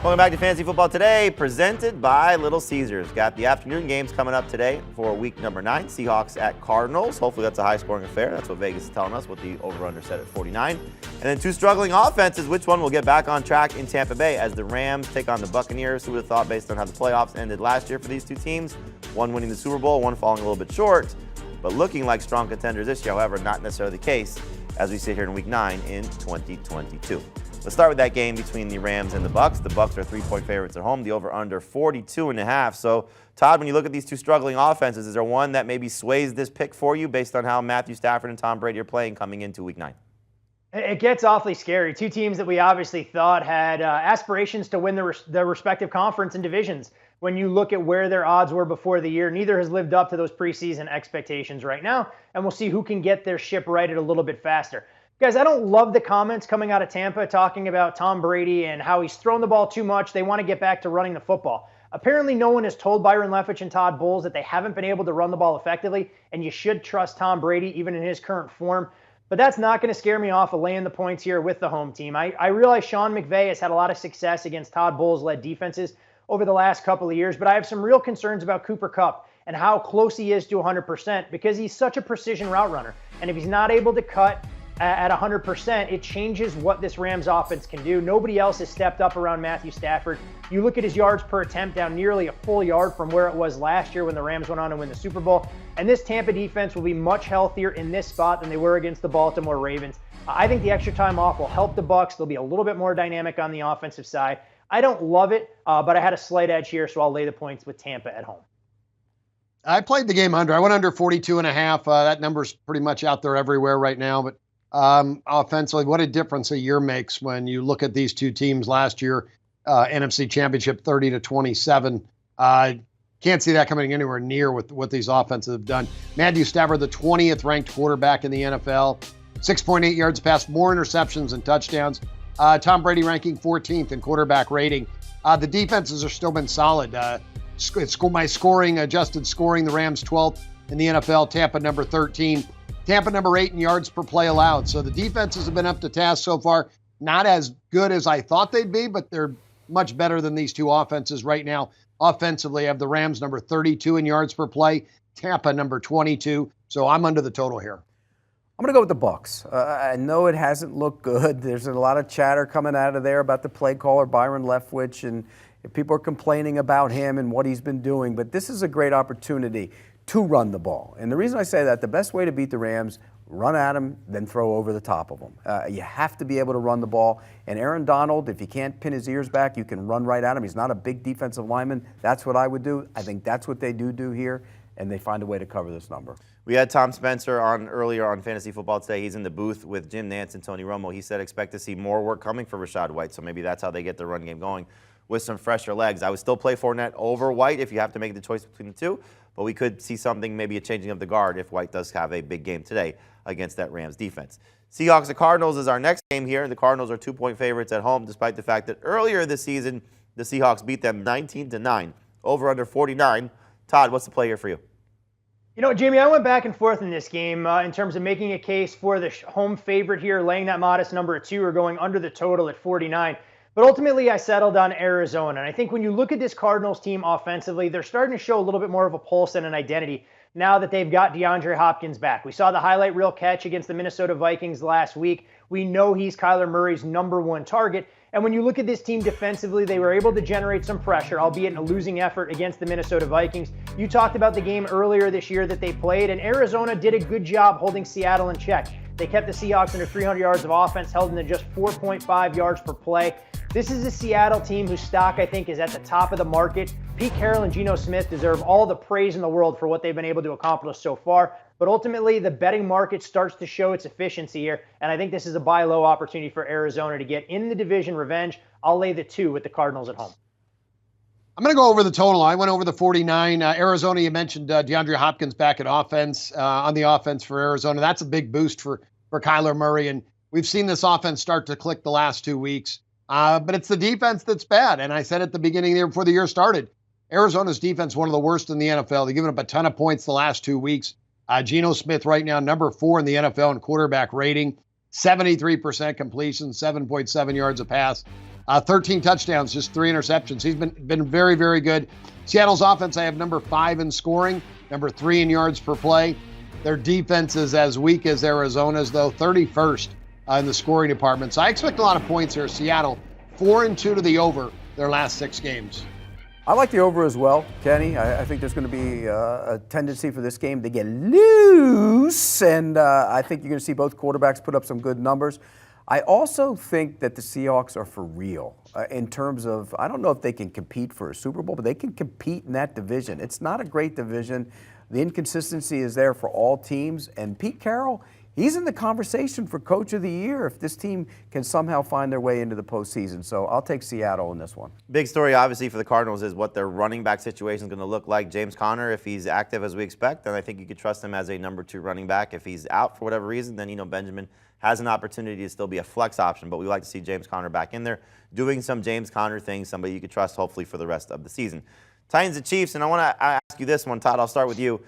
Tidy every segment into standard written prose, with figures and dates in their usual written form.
Welcome back to Fantasy Football Today, presented by Little Caesars. Got the afternoon games coming up today for week number 9. Seahawks at Cardinals. Hopefully that's a high-scoring affair. That's what Vegas is telling us with the over-under set at 49. And then 2 struggling offenses. Which one will get back on track in Tampa Bay as the Rams take on the Buccaneers? Who would have thought based on how the playoffs ended last year for these two teams? One winning the Super Bowl, one falling a little bit short, but looking like strong contenders this year. However, not necessarily the case as we sit here in week 9 in 2022. Let's start with that game between the Rams and the Bucs. The Bucs are 3-point favorites at home. The over-under 42.5. So, Todd, when you look at these two struggling offenses, is there one that maybe sways this pick for you based on how Matthew Stafford and Tom Brady are playing coming into week 9? It gets awfully scary. Two teams that we obviously thought had aspirations to win their respective conference and divisions. When you look at where their odds were before the year, neither has lived up to those preseason expectations right now, and we'll see who can get their ship righted a little bit faster. Guys, I don't love the comments coming out of Tampa talking about Tom Brady and how he's thrown the ball too much. They want to get back to running the football. Apparently, no one has told Byron Leftwich and Todd Bowles that they haven't been able to run the ball effectively, and you should trust Tom Brady even in his current form. But that's not going to scare me off of laying the points here with the home team. I realize Sean McVay has had a lot of success against Todd Bowles-led defenses over the last couple of years, but I have some real concerns about Cooper Kupp and how close he is to 100% because he's such a precision route runner. And if he's not able to cut at 100%, it changes what this Rams offense can do. Nobody else has stepped up around Matthew Stafford. You look at his yards per attempt down nearly a full yard from where it was last year when the Rams went on to win the Super Bowl. And this Tampa defense will be much healthier in this spot than they were against the Baltimore Ravens. I think the extra time off will help the Bucs. They'll be a little bit more dynamic on the offensive side. I don't love it, but I had a slight edge here, so I'll lay the points with Tampa at home. I played the game under. I went under 42.5. That number's pretty much out there everywhere right now, but offensively, what a difference a year makes when you look at these two teams last year, NFC Championship 30-27. Can't see that coming anywhere near with what these offenses have done. Matthew Stafford, the 20th ranked quarterback in the NFL, 6.8 yards past, more interceptions than touchdowns. Tom Brady ranking 14th in quarterback rating. The defenses have still been solid. My scoring, adjusted scoring, the Rams 12th in the NFL, Tampa number 13. Tampa number 8 in yards per play allowed. So the defenses have been up to task so far. Not as good as I thought they'd be, but they're much better than these two offenses right now. Offensively, I have the Rams number 32 in yards per play, Tampa number 22. So I'm under the total here. I'm going to go with the Bucs. I know it hasn't looked good. There's a lot of chatter coming out of there about the play caller, Byron Leftwich, and people are complaining about him and what he's been doing. But this is a great opportunity to run the ball. And the reason I say that, the best way to beat the Rams, run at them, then throw over the top of them. You have to be able to run the ball. And Aaron Donald, if you can't pin his ears back, you can run right at him. He's not a big defensive lineman. That's what I would do. I think that's what they do here, and they find a way to cover this number. We had Tom Spencer on earlier on Fantasy Football Today. He's in the booth with Jim Nantz and Tony Romo. He said expect to see more work coming for Rachaad White, so maybe that's how they get the run game going with some fresher legs. I would still play Fournette over White if you have to make the choice between the two, but we could see something, maybe a changing of the guard if White does have a big game today against that Rams defense. Seahawks and Cardinals is our next game here. The Cardinals are 2-point favorites at home, despite the fact that earlier this season, the Seahawks beat them 19-9, over under 49. Todd, what's the play here for you? You know, Jamie, I went back and forth in this game in terms of making a case for the home favorite here, laying that modest number at 2 or going under the total at 49. But ultimately, I settled on Arizona. And I think when you look at this Cardinals team offensively, they're starting to show a little bit more of a pulse and an identity now that they've got DeAndre Hopkins back. We saw the highlight reel catch against the Minnesota Vikings last week. We know he's Kyler Murray's number one target. And when you look at this team defensively, they were able to generate some pressure, albeit in a losing effort against the Minnesota Vikings. You talked about the game earlier this year that they played, and Arizona did a good job holding Seattle in check. They kept the Seahawks under 300 yards of offense, held them to just 4.5 yards per play. This is a Seattle team whose stock, I think, is at the top of the market. Pete Carroll and Geno Smith deserve all the praise in the world for what they've been able to accomplish so far. But ultimately, the betting market starts to show its efficiency here. And I think this is a buy low opportunity for Arizona to get in the division revenge. I'll lay the 2 with the Cardinals at home. I'm going to go over the total. I went over the 49. Arizona, you mentioned DeAndre Hopkins back at offense, on the offense for Arizona. That's a big boost for Kyler Murray. And we've seen this offense start to click the last 2 weeks. But it's the defense that's bad. And I said at the beginning there before the year started, Arizona's defense, one of the worst in the NFL. They've given up a ton of points the last 2 weeks. Geno Smith right now, number 4 in the NFL in quarterback rating, 73% completion, 7.7 yards a pass. 13 touchdowns, just 3 interceptions. He's been very, very good. Seattle's offense, I have number 5 in scoring, number 3 in yards per play. Their defense is as weak as Arizona's, though, 31st in the scoring department. So I expect a lot of points here. Seattle, 4-2 to the over their last 6 games. I like the over as well, Kenny. I think there's going to be a tendency for this game to get loose, and I think you're going to see both quarterbacks put up some good numbers. I also think that the Seahawks are for real in terms of, I don't know if they can compete for a Super Bowl, but they can compete in that division. It's not a great division. The inconsistency is there for all teams, and Pete Carroll, he's in the conversation for Coach of the Year if this team can somehow find their way into the postseason. So I'll take Seattle in this one. Big story, obviously, for the Cardinals is what their running back situation is going to look like. James Conner, if he's active as we expect, then I think you could trust him as a number 2 running back. If he's out for whatever reason, then Benjamin has an opportunity to still be a flex option. But we like to see James Conner back in there doing some James Conner things, somebody you could trust hopefully for the rest of the season. Titans and Chiefs, and I want to ask you this one, Todd. I'll start with you.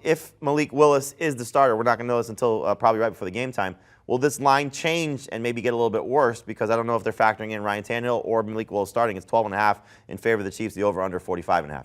If Malik Willis is the starter, we're not going to know this until probably right before the game time. Will this line change and maybe get a little bit worse? Because I don't know if they're factoring in Ryan Tannehill or Malik Willis starting. It's 12.5 in favor of the Chiefs, the over-under 45.5.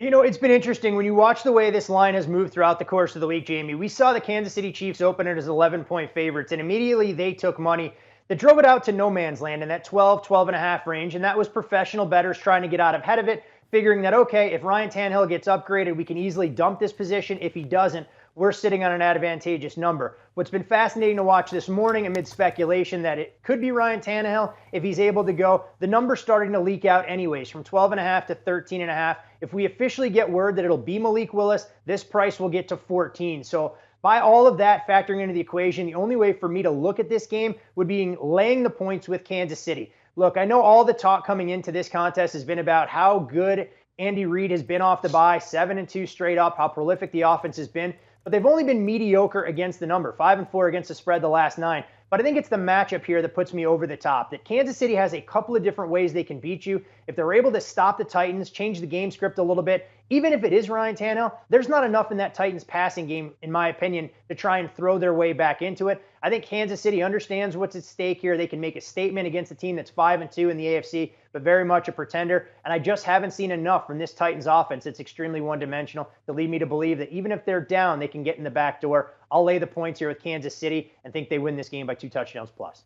It's been interesting when you watch the way this line has moved throughout the course of the week, Jamie. We saw the Kansas City Chiefs open it as 11-point favorites, and immediately they took money that drove it out to no man's land in that 12.5 range, and that was professional bettors trying to get out ahead of it, figuring that, okay, if Ryan Tannehill gets upgraded, we can easily dump this position. If he doesn't, we're sitting on an advantageous number. What's been fascinating to watch this morning amid speculation that it could be Ryan Tannehill if he's able to go, the number's starting to leak out anyways, from 12.5 to 13.5. If we officially get word that it'll be Malik Willis, this price will get to 14. So by all of that factoring into the equation, the only way for me to look at this game would be laying the points with Kansas City. Look, I know all the talk coming into this contest has been about how good Andy Reid has been off the bye, 7-2 straight up, how prolific the offense has been. But they've only been mediocre against the number, 5-4 against the spread the last 9. But I think it's the matchup here that puts me over the top, that Kansas City has a couple of different ways they can beat you. If they're able to stop the Titans, change the game script a little bit, even if it is Ryan Tannehill, there's not enough in that Titans passing game, in my opinion, to try and throw their way back into it. I think Kansas City understands what's at stake here. They can make a statement against a team that's 5-2 in the AFC, but very much a pretender. And I just haven't seen enough from this Titans offense. It's extremely one-dimensional to lead me to believe that even if they're down, they can get in the back door. I'll lay the points here with Kansas City and think they win this game by 2 touchdowns plus.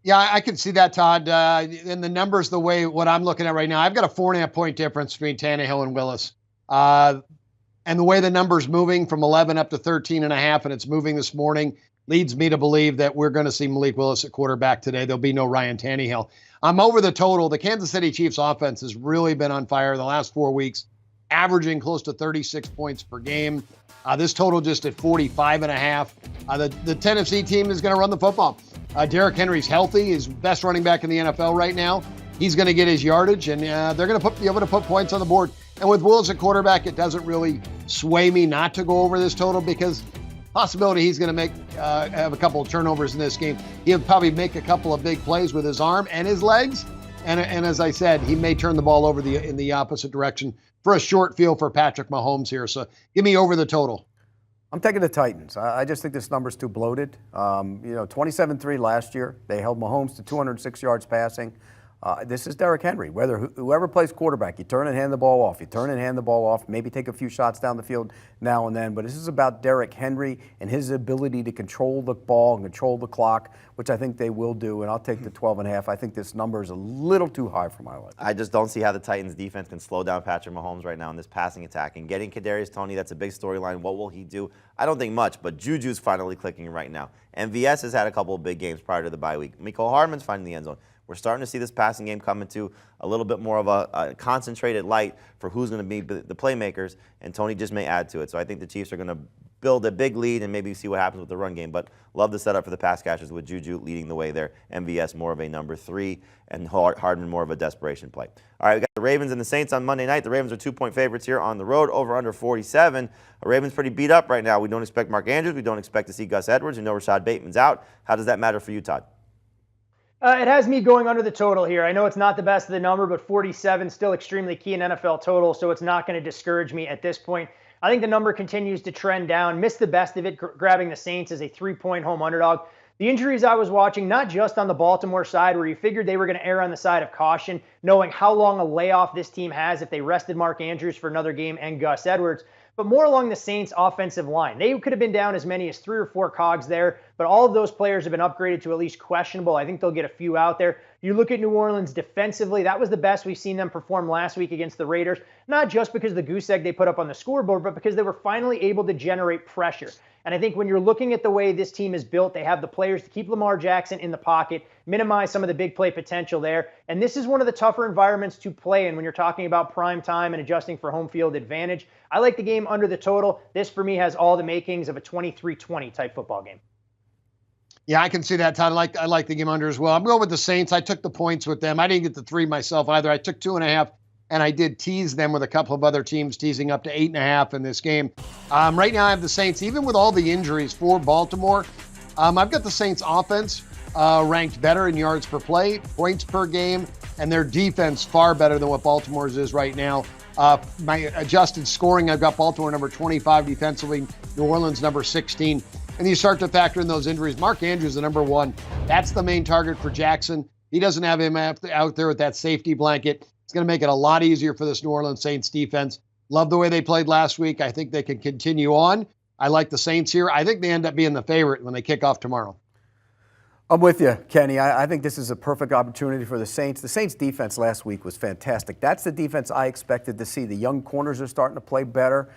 Yeah, I can see that, Todd. And the numbers, what I'm looking at right now, I've got a 4.5-point difference between Tannehill and Willis. And the way the number's moving from 11 up to 13.5, and it's moving this morning, leads me to believe that we're going to see Malik Willis at quarterback today. There'll be no Ryan Tannehill. I'm over the total. The Kansas City Chiefs offense has really been on fire the last 4 weeks, averaging close to 36 points per game. This total just at 45.5. The Tennessee team is going to run the football. Derrick Henry's healthy. He's the best running back in the NFL right now. He's going to get his yardage, and they're going to be able to put points on the board. And with Willis at quarterback, it doesn't really sway me not to go over this total because possibility he's going to have a couple of turnovers in this game. He'll probably make a couple of big plays with his arm and his legs. And as I said, he may turn the ball over in the opposite direction for a short field for Patrick Mahomes here. So give me over the total. I'm taking the Titans. I just think this number's too bloated. 27-3 last year. They held Mahomes to 206 yards passing. This is Derrick Henry. Whoever plays quarterback, you turn and hand the ball off. You turn and hand the ball off. Maybe take a few shots down the field now and then. But this is about Derrick Henry and his ability to control the ball and control the clock, which I think they will do. And I'll take the 12.5. I think this number is a little too high for my liking. I just don't see how the Titans defense can slow down Patrick Mahomes right now in this passing attack. And getting Kadarius Toney, that's a big storyline. What will he do? I don't think much, but Juju's finally clicking right now. MVS has had a couple of big games prior to the bye week. Mecole Hardman's finding the end zone. We're starting to see this passing game come into a little bit more of a concentrated light for who's going to be the playmakers, and Toney just may add to it. So I think the Chiefs are going to build a big lead and maybe see what happens with the run game. But love the setup for the pass catchers with Juju leading the way there. MVS more of a number 3 and Hardman more of a desperation play. All right, we got the Ravens and the Saints on Monday night. The Ravens are 2-point favorites here on the road, over under 47. The Ravens pretty beat up right now. We don't expect Mark Andrews. We don't expect to see Gus Edwards. We know Rashad Bateman's out. How does that matter for you, Todd? It has me going under the total here. I know it's not the best of the number, but 47 still extremely key in NFL total, so it's not going to discourage me at this point. I think the number continues to trend down. Missed the best of it, grabbing the Saints as a 3-point home underdog. The injuries I was watching, not just on the Baltimore side where you figured they were going to err on the side of caution, knowing how long a layoff this team has if they rested Mark Andrews for another game and Gus Edwards, but more along the Saints' offensive line. They could have been down as many as 3 or 4 cogs there, but all of those players have been upgraded to at least questionable. I think they'll get a few out there. You look at New Orleans defensively, that was the best we've seen them perform last week against the Raiders, not just because of the goose egg they put up on the scoreboard, but because they were finally able to generate pressure. And I think when you're looking at the way this team is built, they have the players to keep Lamar Jackson in the pocket, minimize some of the big play potential there. And this is one of the tougher environments to play in when you're talking about prime time and adjusting for home field advantage. I like the game under the total. This, for me, has all the makings of a 23-20 type football game. Yeah, I can see that, Todd. I like the game under as well. I'm going with the Saints. I took the points with them. I didn't get the 3 myself either. I took 2.5, and I did tease them with a couple of other teams, teasing up to 8.5 in this game. Right now I have the Saints, even with all the injuries for Baltimore. I've got the Saints offense ranked better in yards per play, points per game, and their defense far better than what Baltimore's is right now. My adjusted scoring, I've got Baltimore number 25 defensively, New Orleans number 16. And you start to factor in those injuries. Mark Andrews, the number 1. That's the main target for Jackson. He doesn't have him out there with that safety blanket. It's going to make it a lot easier for this New Orleans Saints defense. Love the way they played last week. I think they can continue on. I like the Saints here. I think they end up being the favorite when they kick off tomorrow. I'm with you, Kenny. I think this is a perfect opportunity for the Saints. The Saints defense last week was fantastic. That's the defense I expected to see. The young corners are starting to play better.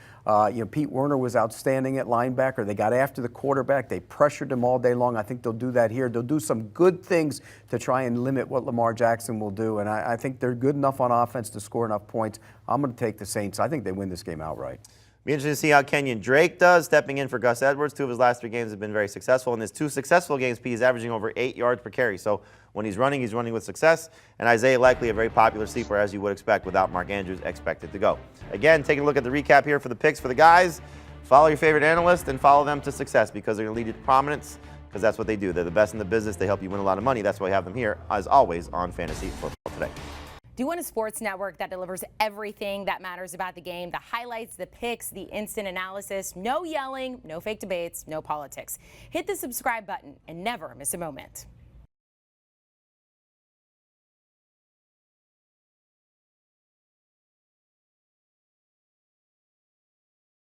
Pete Werner was outstanding at linebacker. They got after the quarterback. They pressured him all day long. I think they'll do that here. They'll do some good things to try and limit what Lamar Jackson will do. And I think they're good enough on offense to score enough points. I'm going to take the Saints. I think they win this game outright. Be interesting to see how Kenyon Drake does, stepping in for Gus Edwards. 2 of his last 3 games have been very successful. In his 2 successful games, P is averaging over 8 yards per carry. So when he's running with success. And Isaiah likely a very popular sleeper, as you would expect, without Mark Andrews expected to go. Again, taking a look at the recap here for the picks for the guys. Follow your favorite analyst and follow them to success, because they're going to lead you to prominence, because that's what they do. They're the best in the business. They help you win a lot of money. That's why we have them here, as always, on Fantasy Football Today. Do you want a sports network that delivers everything that matters about the game? The highlights, the picks, the instant analysis, no yelling, no fake debates, no politics. Hit the subscribe button and never miss a moment.